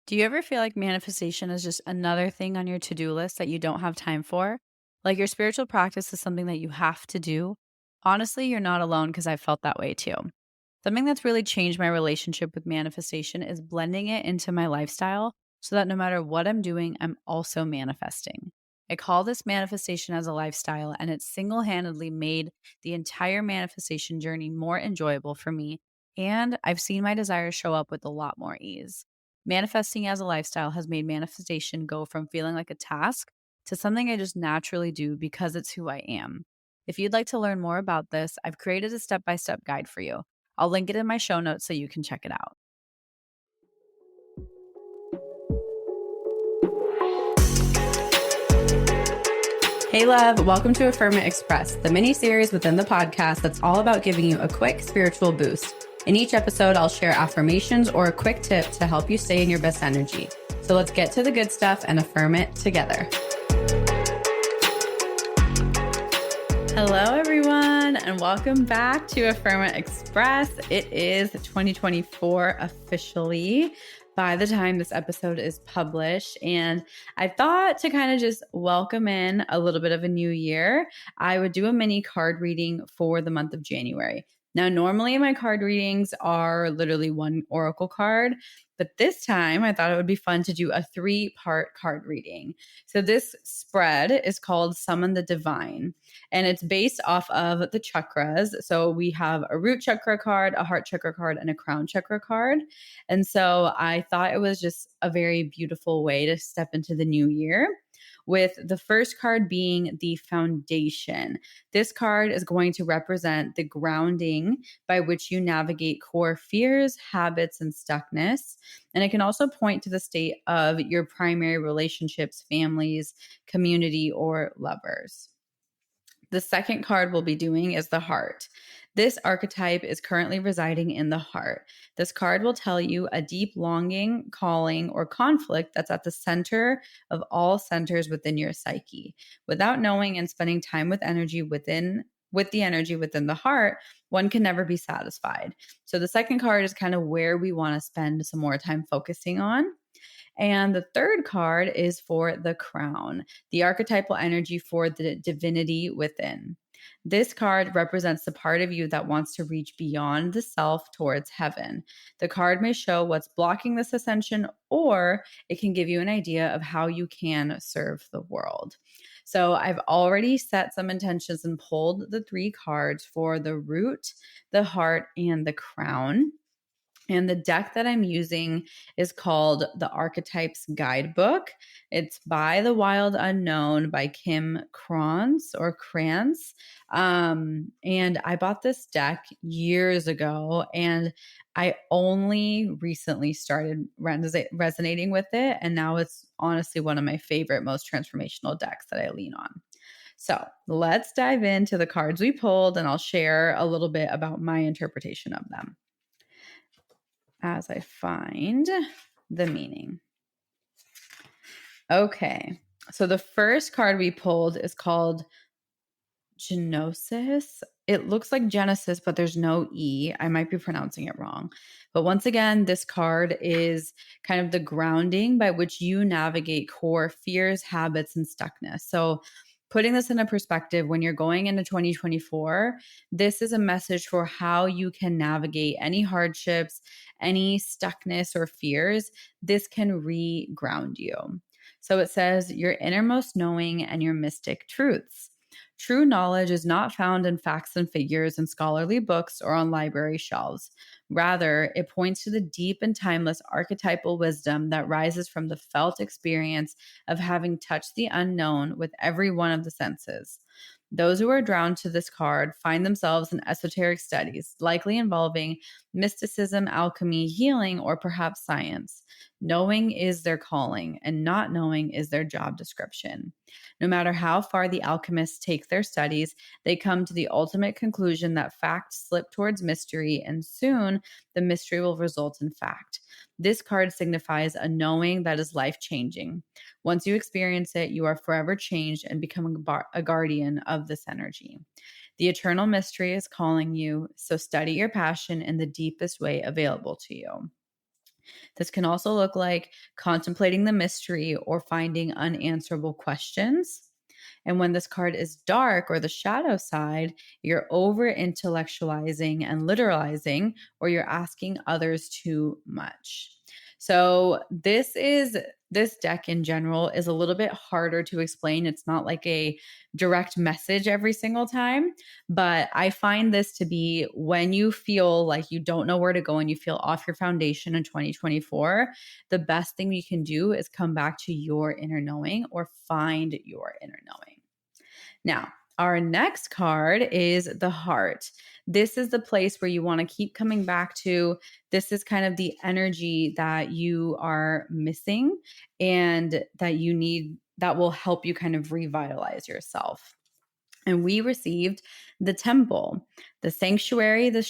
Do you ever feel like manifestation is just another thing on your to-do list that you don't have time for? Like your spiritual practice is something that you have to do? Honestly, you're not alone because I felt that way too. Something that's really changed my relationship with manifestation is blending it into my lifestyle so that no matter what I'm doing, I'm also manifesting. I call this manifestation as a lifestyle, and it's single handedly made the entire manifestation journey more enjoyable for me. And I've seen my desires show up with a lot more ease. Manifesting as a lifestyle has made manifestation go from feeling like a task to something I just naturally do because it's who I am. If you'd like to learn more about this, I've created a step by step guide for you. I'll link it in my show notes so you can check it out. Hey, love, welcome to Affirm It Express, the mini series within the podcast that's all about giving you a quick spiritual boost. In each episode, I'll share affirmations or a quick tip to help you stay in your best energy. So let's get to the good stuff and affirm it together. Hello, everyone, and welcome back to Affirm It Express. It is 2024 officially by the time this episode is published. And I thought to kind of just welcome in a little bit of a new year, I would do a mini card reading for the month of January. Now, normally my card readings are literally one oracle card, but this time I thought it would be fun to do a 3-part card reading. So this spread is called Summon the Divine, and it's based off of the chakras. So we have a root chakra card, a heart chakra card, and a crown chakra card. And so I thought it was just a very beautiful way to step into the new year, with the first card being the foundation. This card is going to represent the grounding by which you navigate core fears, habits, and stuckness. And it can also point to the state of your primary relationships, families, community, or lovers. The second card we'll be doing is the heart. This archetype is currently residing in the heart. This card will tell you a deep longing, calling, or conflict that's at the center of all centers within your psyche. Without knowing and spending time with the energy within the heart, one can never be satisfied. So the second card is kind of where we want to spend some more time focusing on. And the third card is for the crown, the archetypal energy for the divinity within. This card represents the part of you that wants to reach beyond the self towards heaven. The card may show what's blocking this ascension, or it can give you an idea of how you can serve the world. So I've already set some intentions and pulled the 3 cards for the root, the heart, and the crown. And the deck that I'm using is called the Archetypes Guidebook. It's by The Wild Unknown by Kim Krantz. And I bought this deck years ago, and I only recently started resonating with it. And now it's honestly one of my favorite, most transformational decks that I lean on. So let's dive into the cards we pulled, and I'll share a little bit about my interpretation of them as I find the meaning. Okay, so the first card we pulled is called Genosis. It looks like Genesis, but there's no E. I might be pronouncing it wrong. But once again, this card is kind of the grounding by which you navigate core fears, habits, and stuckness. So putting this in a perspective, when you're going into 2024, this is a message for how you can navigate any hardships, any stuckness or fears. This can re-ground you. So it says your innermost knowing and your mystic truths. True knowledge is not found in facts and figures in scholarly books or on library shelves. Rather, it points to the deep and timeless archetypal wisdom that rises from the felt experience of having touched the unknown with every one of the senses. Those who are drawn to this card find themselves in esoteric studies, likely involving mysticism, alchemy, healing, or perhaps science. Knowing is their calling, and not knowing is their job description. No matter how far the alchemists take their studies, they come to the ultimate conclusion that facts slip towards mystery, and soon the mystery will result in fact. This card signifies a knowing that is life changing. Once you experience it, you are forever changed and become a guardian of this energy. The eternal mystery is calling you, so study your passion in the deepest way available to you. This can also look like contemplating the mystery or finding unanswerable questions. And when this card is dark or the shadow side, you're over intellectualizing and literalizing, or you're asking others too much. So, this deck in general is a little bit harder to explain. It's not like a direct message every single time, but I find this to be when you feel like you don't know where to go and you feel off your foundation in 2024, the best thing you can do is come back to your inner knowing or find your inner knowing. Now, our next card is the heart. This is the place where you want to keep coming back to. This is kind of the energy that you are missing and that you need, that will help you kind of revitalize yourself. And we received the temple, the sanctuary, the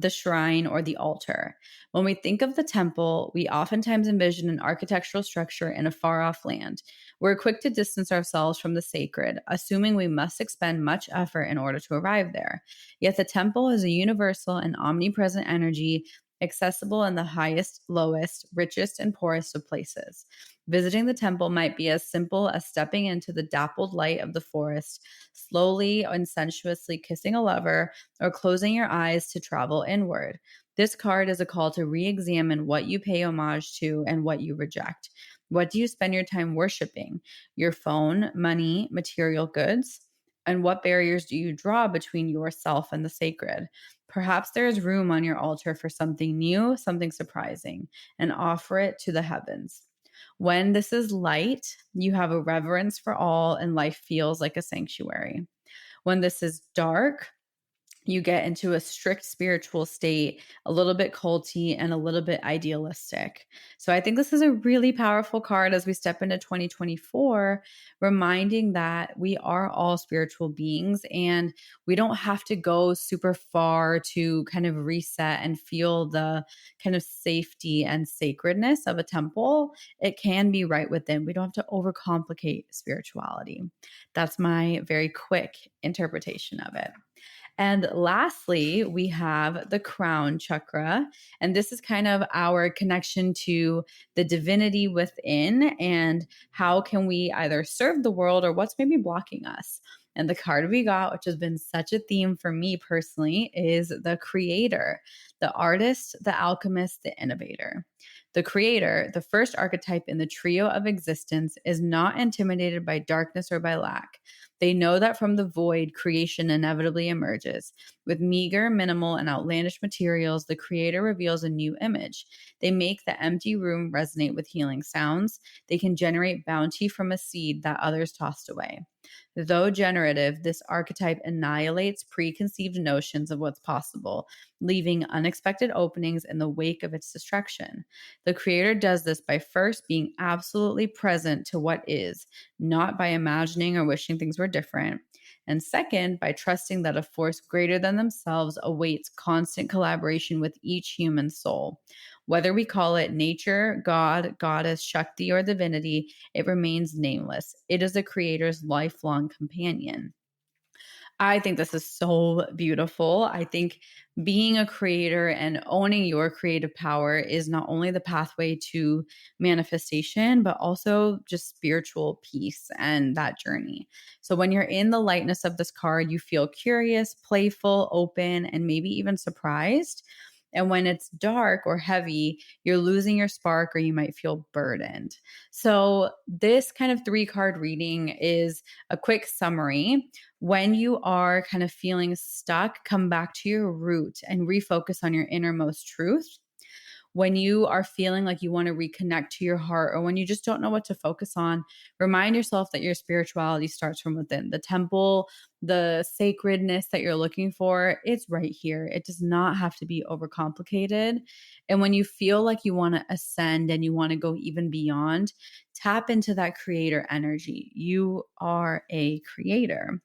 shrine, or the altar. When we think of the temple, we oftentimes envision an architectural structure in a far off land. We're quick to distance ourselves from the sacred, assuming we must expend much effort in order to arrive there. Yet the temple is a universal and omnipresent energy, accessible in the highest, lowest, richest, and poorest of places. Visiting the temple might be as simple as stepping into the dappled light of the forest, slowly and sensuously kissing a lover, or closing your eyes to travel inward. This card is a call to re examine what you pay homage to and what you reject. What do you spend your time worshiping? Your phone, money, material goods? And what barriers do you draw between yourself and the sacred? Perhaps there is room on your altar for something new, something surprising, and offer it to the heavens. When this is light, you have a reverence for all, and life feels like a sanctuary. When this is dark, you get into a strict spiritual state, a little bit culty and a little bit idealistic. So I think this is a really powerful card as we step into 2024, reminding that we are all spiritual beings and we don't have to go super far to kind of reset and feel the kind of safety and sacredness of a temple. It can be right within. We don't have to overcomplicate spirituality. That's my very quick interpretation of it. And lastly, we have the crown chakra. And this is kind of our connection to the divinity within and how can we either serve the world or what's maybe blocking us. And the card we got, which has been such a theme for me personally, is the creator, the artist, the alchemist, the innovator. The creator, the first archetype in the trio of existence, is not intimidated by darkness or by lack. They know that from the void, creation inevitably emerges. With meager, minimal, and outlandish materials, the creator reveals a new image. They make the empty room resonate with healing sounds. They can generate bounty from a seed that others tossed away. Though generative, this archetype annihilates preconceived notions of what's possible, leaving unexpected openings in the wake of its destruction. The creator does this by first being absolutely present to what is, not by imagining or wishing things were different. And second, by trusting that a force greater than themselves awaits constant collaboration with each human soul. Whether we call it nature, God, goddess, Shakti, or divinity, it remains nameless. It is the creator's lifelong companion. I think this is so beautiful. I think being a creator and owning your creative power is not only the pathway to manifestation, but also just spiritual peace and that journey. So when you're in the lightness of this card, you feel curious, playful, open, and maybe even surprised. And when it's dark or heavy, you're losing your spark or you might feel burdened. So, this kind of 3 card reading is a quick summary. When you are kind of feeling stuck, come back to your root and refocus on your innermost truth. When you are feeling like you want to reconnect to your heart, or when you just don't know what to focus on, remind yourself that your spirituality starts from within. The temple, the sacredness that you're looking for, it's right here. It does not have to be overcomplicated. And when you feel like you want to ascend and you want to go even beyond, tap into that creator energy. You are a creator.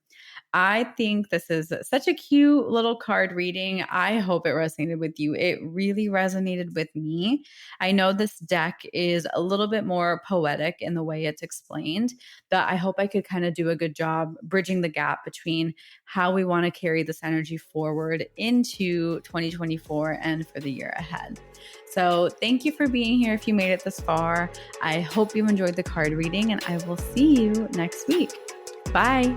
I think this is such a cute little card reading. I hope it resonated with you. It really resonated with me. I know this deck is a little bit more poetic in the way it's explained, but I hope I could kind of do a good job bridging the gap between how we want to carry this energy forward into 2024 and for the year ahead. So, thank you for being here if you made it this far. I hope you enjoyed the card reading, and I will see you next week. Bye.